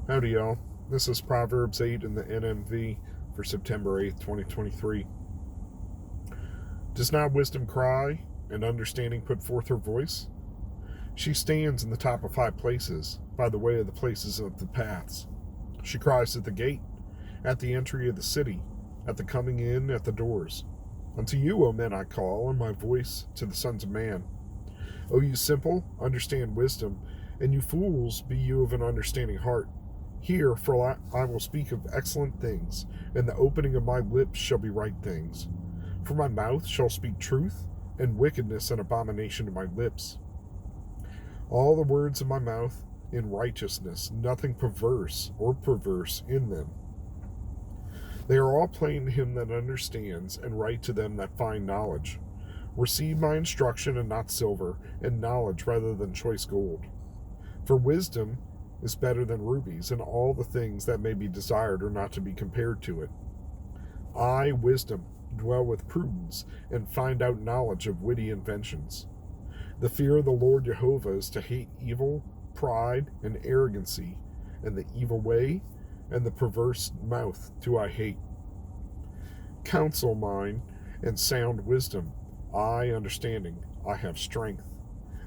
Howdy, y'all. This is Proverbs 8 in the NMV for September 8th, 2023. Does not wisdom cry, and understanding put forth her voice? She stands in the top of high places, by the way of the places of the paths. She cries at the gate, at the entry of the city, at the coming in, at the doors. Unto you, O men, I call, and my voice to the sons of man. O you simple, understand wisdom, and you fools, be you of an understanding heart. Hear, for I will speak of excellent things, and the opening of my lips shall be right things. For my mouth shall speak truth, and wickedness and abomination to my lips. All the words of my mouth in righteousness, nothing perverse in them. They are all plain to him that understands, and right to them that find knowledge. Receive my instruction and not silver, and knowledge rather than choice gold. For wisdom is better than rubies, and all the things that may be desired are not to be compared to it. I, wisdom, dwell with prudence, and find out knowledge of witty inventions. The fear of the Lord Jehovah is to hate evil, pride, and arrogancy, and the evil way, and the perverse mouth do I hate. Counsel mine, and sound wisdom, I, understanding, I have strength.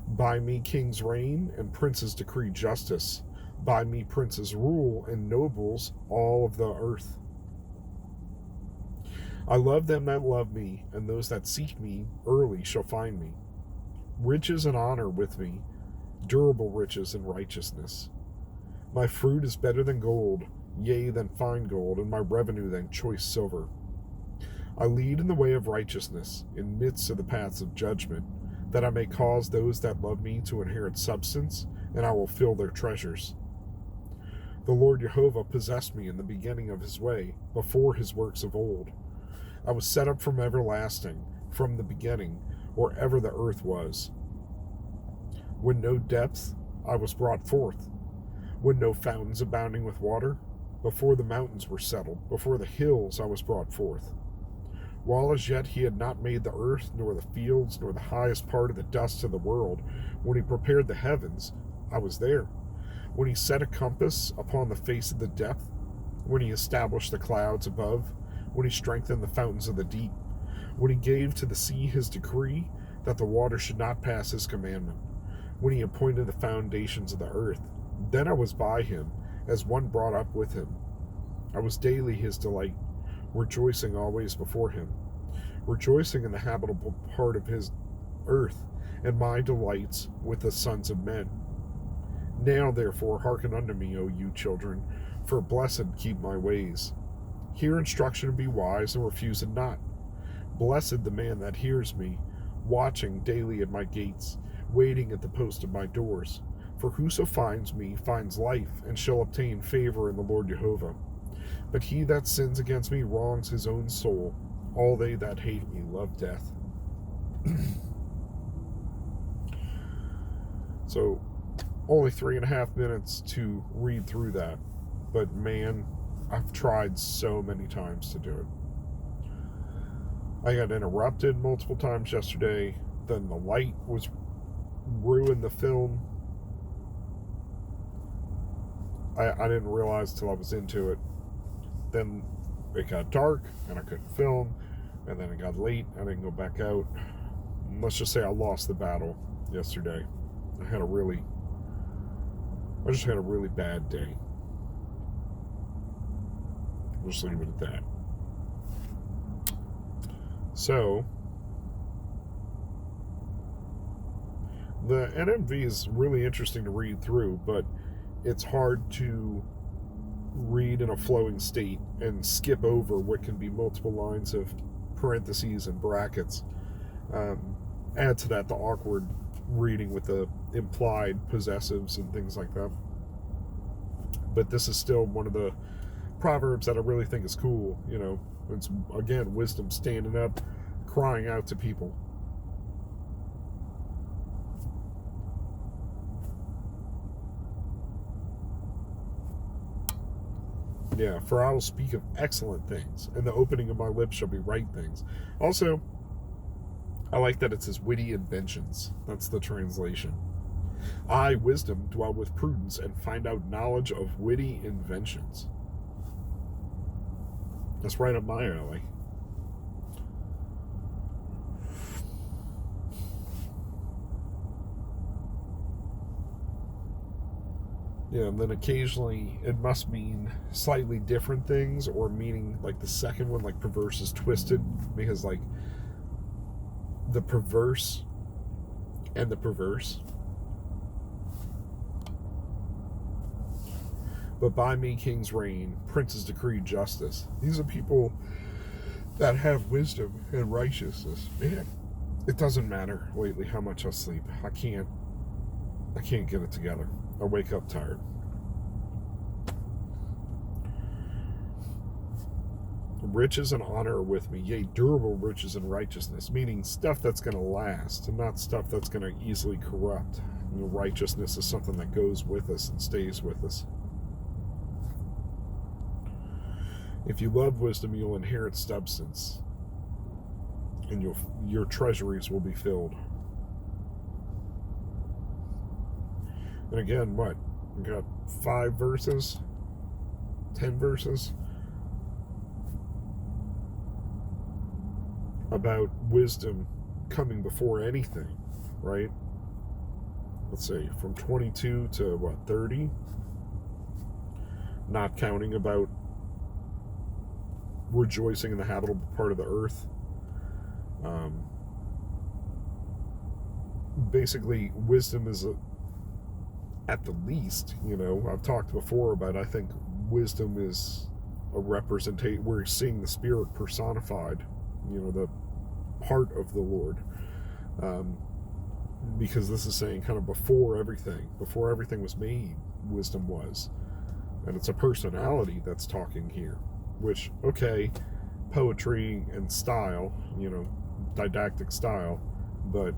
By me kings reign, and princes decree justice. By me princes rule, and nobles all of the earth. I love them that love me, and those that seek me early shall find me. Riches and honor with me, durable riches and righteousness. My fruit is better than gold, yea, than fine gold, and my revenue than choice silver. I lead in the way of righteousness, in midst of the paths of judgment, that I may cause those that love me to inherit substance, and I will fill their treasures. The Lord Jehovah possessed me in the beginning of his way, before his works of old. I was set up from everlasting, from the beginning, or ever the earth was. When no depth, I was brought forth. When no fountains abounding with water, before the mountains were settled, before the hills I was brought forth. While as yet he had not made the earth, nor the fields, nor the highest part of the dust of the world, when he prepared the heavens, I was there. When he set a compass upon the face of the depth, when he established the clouds above, when he strengthened the fountains of the deep, when he gave to the sea his decree, that the water should not pass his commandment, when he appointed the foundations of the earth, then I was by him, as one brought up with him. I was daily his delight, rejoicing always before him, rejoicing in the habitable part of his earth, and my delights with the sons of men. Now, therefore, hearken unto me, O you children, for blessed keep my ways. Hear instruction and be wise, and refuse it not. Blessed the man that hears me, watching daily at my gates, waiting at the post of my doors. For whoso finds me finds life, and shall obtain favor in the Lord Jehovah. But he that sins against me wrongs his own soul. All they that hate me love death. So, only 3.5 minutes to read through that. But man, I've tried so many times to do it. I got interrupted multiple times yesterday. Then the light was ruined the film. I didn't realize till I was into it. Then it got dark and I couldn't film. And then it got late. I didn't go back out. Let's just say I lost the battle yesterday. I just had a really bad day. We'll just leave it at that. So, the NMV is really interesting to read through, but it's hard to read in a flowing state and skip over what can be multiple lines of parentheses and brackets. Add to that the awkward reading with the implied possessives and things like that. But this is still one of the Proverbs that I really think is cool. You know, it's, again, wisdom standing up, crying out to people. Yeah, for I will speak of excellent things, and the opening of my lips shall be right things. Also, I like that it says witty inventions. That's the translation. I, wisdom, dwell with prudence and find out knowledge of witty inventions. That's right up my alley. Yeah, and then occasionally it must mean slightly different things, or meaning like the second one, like perverse is twisted, because like the perverse and the perverse. But by me kings reign, princes decree justice. These are people that have wisdom and righteousness. Man, it doesn't matter lately how much I sleep. I can't get it together. I wake up tired. Riches and honor are with me, yea, durable riches and righteousness, meaning stuff that's going to last and not stuff that's going to easily corrupt. You know, righteousness is something that goes with us and stays with us. If you love wisdom, you'll inherit substance, and your treasuries will be filled. And again, what? We got 5 verses? 10 verses? About wisdom coming before anything, right? Let's see, from 22 to 30? Not counting about rejoicing in the habitable part of the earth. Basically, wisdom is at the least, I've talked before about, I think wisdom is a representation. We're seeing the Spirit personified, the part of the Lord. Because this is saying kind of before everything was made, wisdom was. And it's a personality that's talking here, which, okay, poetry and style, didactic style, but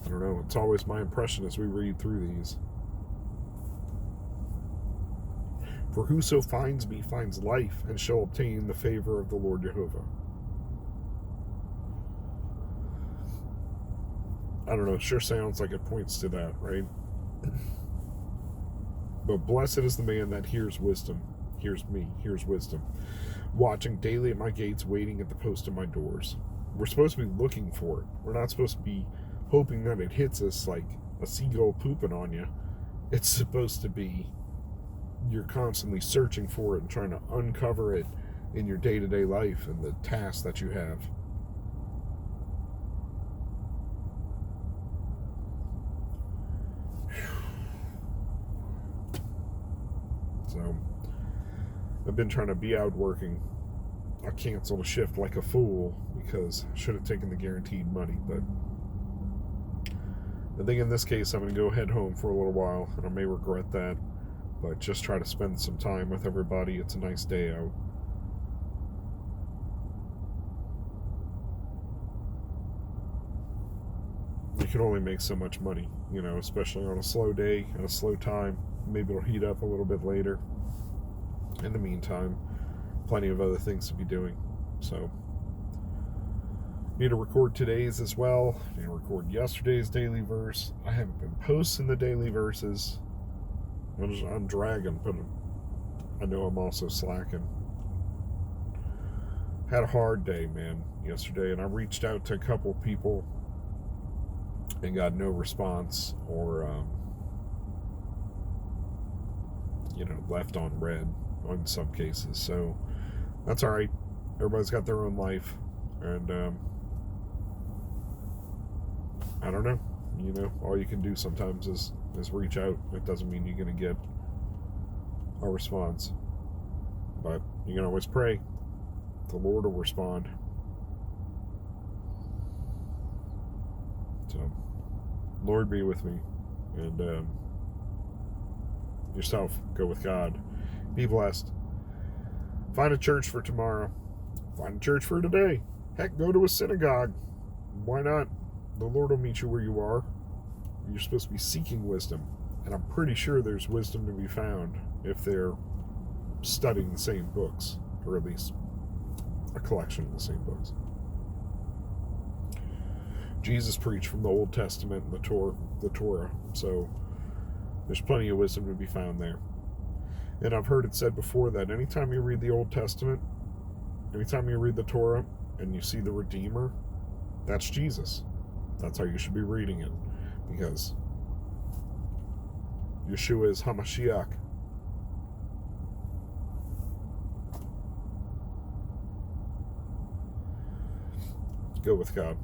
I don't know, it's always my impression as we read through these. For whoso finds me finds life and shall obtain the favor of the Lord Jehovah. I don't know, it sure sounds like it points to that, right? But blessed is the man that hears wisdom, hears me, hears wisdom, watching daily at my gates, waiting at the post of my doors. We're supposed to be looking for it. We're not supposed to be hoping that it hits us like a seagull pooping on you. It's supposed to be you're constantly searching for it and trying to uncover it in your day-to-day life and the tasks that you have. So, I've been trying to be out working. I canceled a shift like a fool because I should have taken the guaranteed money, but I think in this case I'm going to go head home for a little while, and I may regret that, but just try to spend some time with everybody. It's a nice day out. You can only make so much money, especially on a slow day and a slow time. Maybe it'll heat up a little bit later. In the meantime, plenty of other things to be doing. So, need to record today's as well. Need to record yesterday's daily verse. I haven't been posting the daily verses. I'm dragging, but I know I'm also slacking. Had a hard day, man, yesterday, and I reached out to a couple of people and got no response, or left on red in some cases. So that's all right. Everybody's got their own life, and I don't know. All you can do sometimes is reach out. It doesn't mean you're going to get a response, but you can always pray. The Lord will respond. So, Lord be with me, and yourself go with God. Be blessed. Find a church for tomorrow. Find a church for today. Heck, go to a synagogue. Why not? The Lord will meet you where you are. You're supposed to be seeking wisdom, and I'm pretty sure there's wisdom to be found if they're studying the same books, or at least a collection of the same books. Jesus preached from the Old Testament and the Torah. So there's plenty of wisdom to be found there. And I've heard it said before that anytime you read the Old Testament, anytime you read the Torah and you see the Redeemer, that's Jesus. That's how you should be reading it. Because Yeshua is Hamashiach. Go with God.